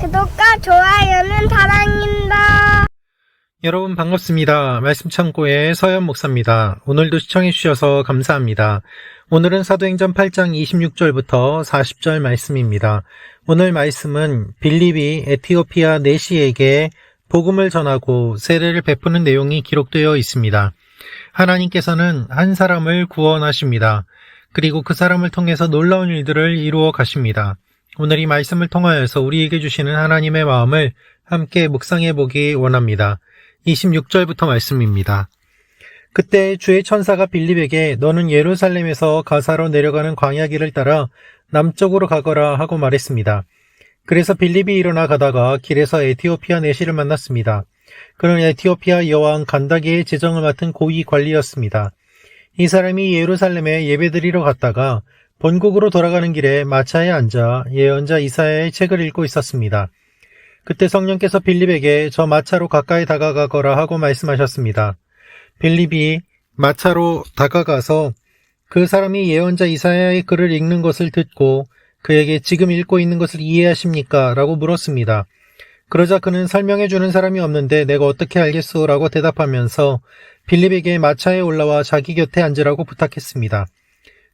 구독과 좋아요는 사랑입니다. 여러분 반갑습니다. 말씀창고의 서현 목사입니다. 오늘도 시청해 주셔서 감사합니다. 오늘은 사도행전 8장 26절부터 40절 말씀입니다. 오늘 말씀은 빌립이 에티오피아 내시에게 복음을 전하고 세례를 베푸는 내용이 기록되어 있습니다. 하나님께서는 한 사람을 구원하십니다. 그리고 그 사람을 통해서 놀라운 일들을 이루어 가십니다. 오늘 이 말씀을 통하여서 우리에게 주시는 하나님의 마음을 함께 묵상해 보기 원합니다. 26절부터 말씀입니다. 그때 주의 천사가 빌립에게 너는 예루살렘에서 가사로 내려가는 광야길을 따라 남쪽으로 가거라 하고 말했습니다. 그래서 빌립이 일어나 가다가 길에서 에티오피아 내시를 만났습니다. 그는 에티오피아 여왕 간다게의 재정을 맡은 고위 관리였습니다. 이 사람이 예루살렘에 예배드리러 갔다가 본국으로 돌아가는 길에 마차에 앉아 예언자 이사야의 책을 읽고 있었습니다. 그때 성령께서 빌립에게 저 마차로 가까이 다가가거라 하고 말씀하셨습니다. 빌립이 마차로 다가가서 그 사람이 예언자 이사야의 글을 읽는 것을 듣고 그에게 지금 읽고 있는 것을 이해하십니까? 라고 물었습니다. 그러자 그는 설명해주는 사람이 없는데 내가 어떻게 알겠소? 라고 대답하면서 빌립에게 마차에 올라와 자기 곁에 앉으라고 부탁했습니다.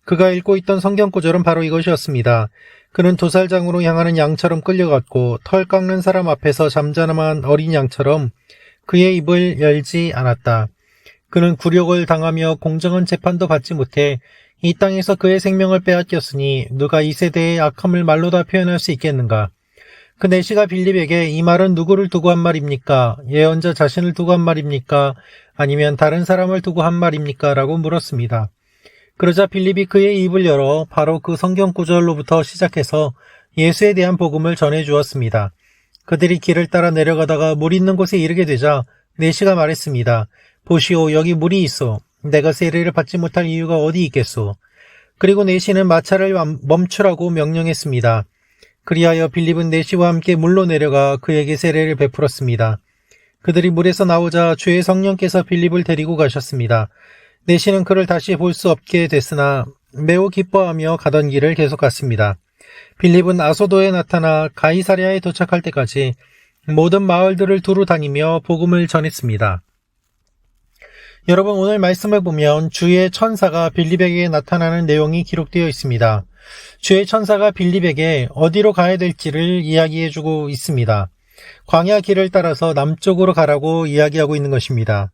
그가 읽고 있던 성경 구절은 바로 이것이었습니다. 그는 도살장으로 향하는 양처럼 끌려갔고 털 깎는 사람 앞에서 잠잠한 어린 양처럼 그의 입을 열지 않았다. 그는 굴욕을 당하며 공정한 재판도 받지 못해 이 땅에서 그의 생명을 빼앗겼으니 누가 이 세대의 악함을 말로 다 표현할 수 있겠는가. 그 내시가 빌립에게 이 말은 누구를 두고 한 말입니까? 예언자 자신을 두고 한 말입니까? 아니면 다른 사람을 두고 한 말입니까? 라고 물었습니다. 그러자 빌립이 그의 입을 열어 바로 그 성경 구절로부터 시작해서 예수에 대한 복음을 전해 주었습니다. 그들이 길을 따라 내려가다가 물 있는 곳에 이르게 되자 내시가 말했습니다. 보시오, 여기 물이 있어. 내가 세례를 받지 못할 이유가 어디 있겠소. 그리고 내시는 마차를 멈추라고 명령했습니다. 그리하여 빌립은 내시와 함께 물로 내려가 그에게 세례를 베풀었습니다. 그들이 물에서 나오자 주의 성령께서 빌립을 데리고 가셨습니다. 내시는 그를 다시 볼 수 없게 됐으나 매우 기뻐하며 가던 길을 계속 갔습니다. 빌립은 아소도에 나타나 가이사랴에 도착할 때까지 모든 마을들을 두루 다니며 복음을 전했습니다. 여러분, 오늘 말씀을 보면 주의 천사가 빌립에게 나타나는 내용이 기록되어 있습니다. 주의 천사가 빌립에게 어디로 가야 될지를 이야기해주고 있습니다. 광야 길을 따라서 남쪽으로 가라고 이야기하고 있는 것입니다.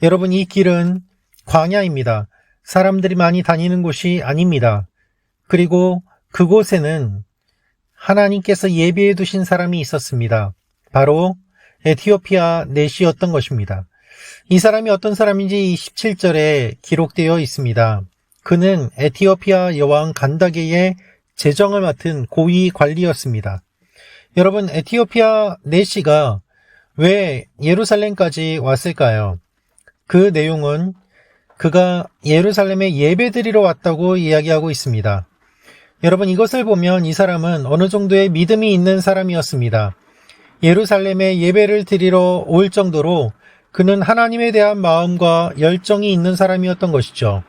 여러분, 이 길은 광야입니다. 사람들이 많이 다니는 곳이 아닙니다. 그리고 그곳에는 하나님께서 예비해 두신 사람이 있었습니다. 바로 에티오피아 내시였던 것입니다. 이 사람이 어떤 사람인지 17절에 기록되어 있습니다. 그는 에티오피아 여왕 간다게의 재정을 맡은 고위 관리였습니다. 여러분, 에티오피아 내시가 왜 예루살렘까지 왔을까요? 그 내용은 그가 예루살렘에 예배드리러 왔다고 이야기하고 있습니다. 여러분, 이것을 보면 이 사람은 어느 정도의 믿음이 있는 사람이었습니다. 예루살렘에 예배를 드리러 올 정도로 그는 하나님에 대한 마음과 열정이 있는 사람이었던 것이죠.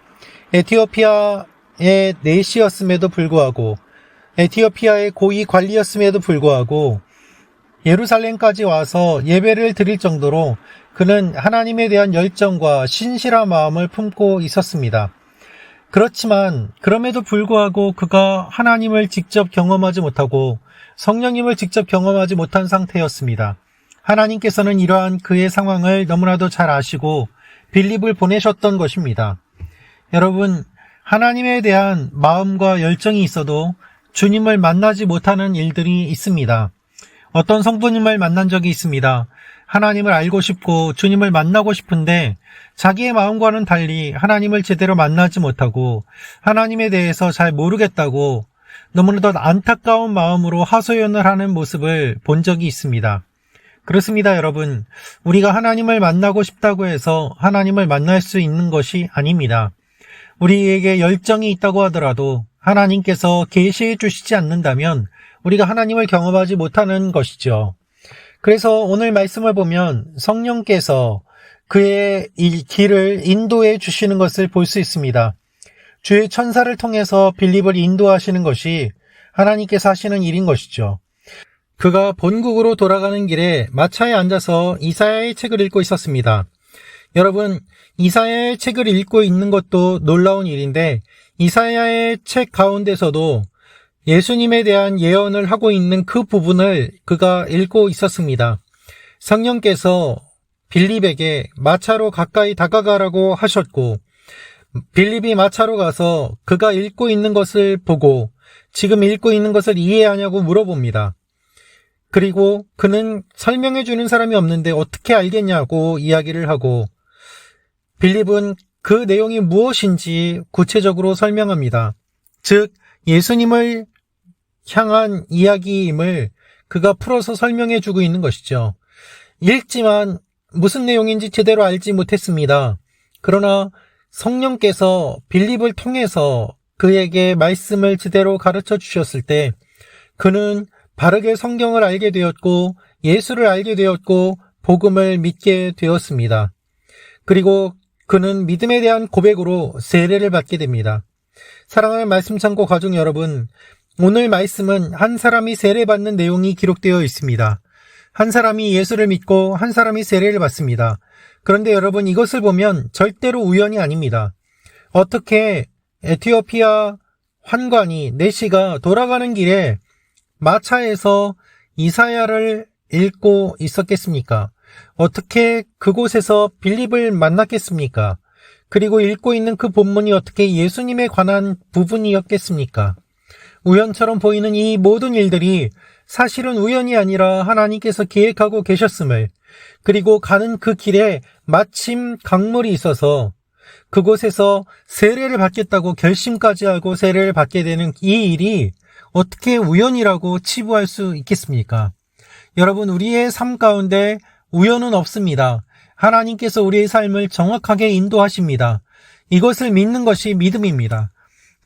에티오피아의 내시였음에도 불구하고 에티오피아의 고위 관리였음에도 불구하고 예루살렘까지 와서 예배를 드릴 정도로 그는 하나님에 대한 열정과 신실한 마음을 품고 있었습니다. 그렇지만 그럼에도 불구하고 그가 하나님을 직접 경험하지 못하고 성령님을 직접 경험하지 못한 상태였습니다. 하나님께서는 이러한 그의 상황을 너무나도 잘 아시고 빌립을 보내셨던 것입니다. 여러분, 하나님에 대한 마음과 열정이 있어도 주님을 만나지 못하는 일들이 있습니다. 어떤 성도님을 만난 적이 있습니다. 하나님을 알고 싶고 주님을 만나고 싶은데 자기의 마음과는 달리 하나님을 제대로 만나지 못하고 하나님에 대해서 잘 모르겠다고 너무나도 안타까운 마음으로 하소연을 하는 모습을 본 적이 있습니다. 그렇습니다, 여러분. 우리가 하나님을 만나고 싶다고 해서 하나님을 만날 수 있는 것이 아닙니다. 우리에게 열정이 있다고 하더라도 하나님께서 계시해 주시지 않는다면 우리가 하나님을 경험하지 못하는 것이죠. 그래서 오늘 말씀을 보면 성령께서 그의 이 길을 인도해 주시는 것을 볼 수 있습니다. 주의 천사를 통해서 빌립을 인도하시는 것이 하나님께서 하시는 일인 것이죠. 그가 본국으로 돌아가는 길에 마차에 앉아서 이사야의 책을 읽고 있었습니다. 여러분, 이사야의 책을 읽고 있는 것도 놀라운 일인데 이사야의 책 가운데서도 예수님에 대한 예언을 하고 있는 그 부분을 그가 읽고 있었습니다. 성령께서 빌립에게 마차로 가까이 다가가라고 하셨고 빌립이 마차로 가서 그가 읽고 있는 것을 보고 지금 읽고 있는 것을 이해하냐고 물어봅니다. 그리고 그는 설명해 주는 사람이 없는데 어떻게 알겠냐고 이야기를 하고 빌립은 그 내용이 무엇인지 구체적으로 설명합니다. 즉 예수님을 향한 이야기임을 그가 풀어서 설명해 주고 있는 것이죠. 읽지만 무슨 내용인지 제대로 알지 못했습니다. 그러나 성령께서 빌립을 통해서 그에게 말씀을 제대로 가르쳐 주셨을 때 그는 바르게 성경을 알게 되었고 예수를 알게 되었고 복음을 믿게 되었습니다. 그리고 그는 믿음에 대한 고백으로 세례를 받게 됩니다. 사랑하는 말씀 창고 가족 여러분, 오늘 말씀은 한 사람이 세례받는 내용이 기록되어 있습니다. 한 사람이 예수를 믿고 한 사람이 세례를 받습니다. 그런데 여러분 이것을 보면 절대로 우연이 아닙니다. 어떻게 에티오피아 환관이 내시가 돌아가는 길에 마차에서 이사야를 읽고 있었겠습니까? 어떻게 그곳에서 빌립을 만났겠습니까? 그리고 읽고 있는 그 본문이 어떻게 예수님에 관한 부분이었겠습니까? 우연처럼 보이는 이 모든 일들이 사실은 우연이 아니라 하나님께서 계획하고 계셨음을, 그리고 가는 그 길에 마침 강물이 있어서 그곳에서 세례를 받겠다고 결심까지 하고 세례를 받게 되는 이 일이 어떻게 우연이라고 치부할 수 있겠습니까? 여러분, 우리의 삶 가운데 우연은 없습니다. 하나님께서 우리의 삶을 정확하게 인도하십니다. 이것을 믿는 것이 믿음입니다.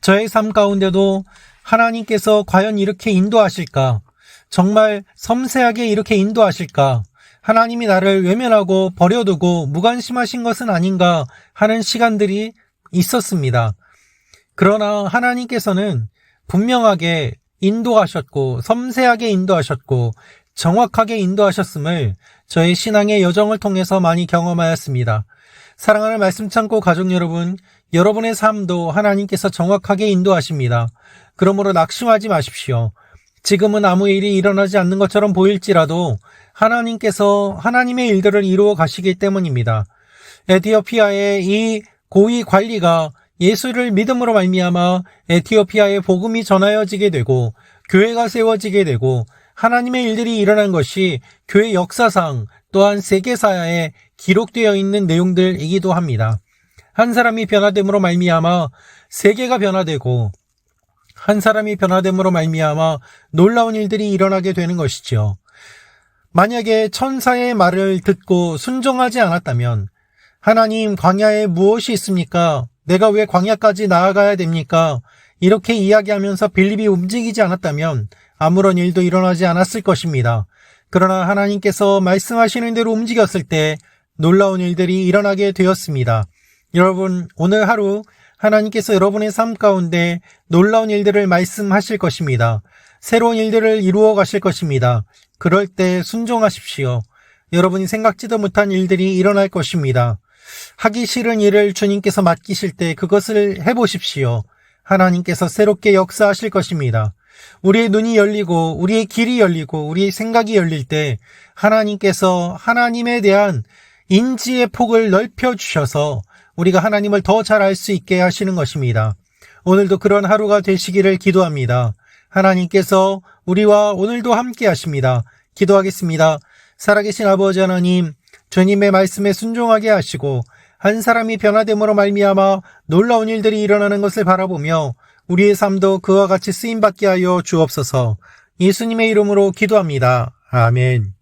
저의 삶 가운데도 하나님께서 과연 이렇게 인도하실까? 정말 섬세하게 이렇게 인도하실까? 하나님이 나를 외면하고 버려두고 무관심하신 것은 아닌가 하는 시간들이 있었습니다. 그러나 하나님께서는 분명하게 인도하셨고 섬세하게 인도하셨고 정확하게 인도하셨음을 저의 신앙의 여정을 통해서 많이 경험하였습니다. 사랑하는 말씀 창고 가족 여러분, 여러분의 삶도 하나님께서 정확하게 인도하십니다. 그러므로 낙심하지 마십시오. 지금은 아무 일이 일어나지 않는 것처럼 보일지라도 하나님께서 하나님의 일들을 이루어 가시기 때문입니다. 에티오피아의 이 고위 관리가 예수를 믿음으로 말미암아 에티오피아의 복음이 전하여지게 되고 교회가 세워지게 되고 하나님의 일들이 일어난 것이 교회 역사상 또한 세계사에 기록되어 있는 내용들이기도 합니다. 한 사람이 변화됨으로 말미암아 세계가 변화되고 한 사람이 변화됨으로 말미암아 놀라운 일들이 일어나게 되는 것이지요. 만약에 천사의 말을 듣고 순종하지 않았다면 하나님, 광야에 무엇이 있습니까? 내가 왜 광야까지 나아가야 됩니까? 이렇게 이야기하면서 빌립이 움직이지 않았다면 아무런 일도 일어나지 않았을 것입니다. 그러나 하나님께서 말씀하시는 대로 움직였을 때 놀라운 일들이 일어나게 되었습니다. 여러분, 오늘 하루 하나님께서 여러분의 삶 가운데 놀라운 일들을 말씀하실 것입니다. 새로운 일들을 이루어 가실 것입니다. 그럴 때 순종하십시오. 여러분이 생각지도 못한 일들이 일어날 것입니다. 하기 싫은 일을 주님께서 맡기실 때 그것을 해보십시오. 하나님께서 새롭게 역사하실 것입니다. 우리의 눈이 열리고 우리의 길이 열리고 우리의 생각이 열릴 때 하나님께서 하나님에 대한 인지의 폭을 넓혀주셔서 우리가 하나님을 더 잘 알 수 있게 하시는 것입니다. 오늘도 그런 하루가 되시기를 기도합니다. 하나님께서 우리와 오늘도 함께 하십니다. 기도하겠습니다. 살아계신 아버지 하나님, 주님의 말씀에 순종하게 하시고 한 사람이 변화됨으로 말미암아 놀라운 일들이 일어나는 것을 바라보며 우리의 삶도 그와 같이 쓰임받게 하여 주옵소서. 예수님의 이름으로 기도합니다. 아멘.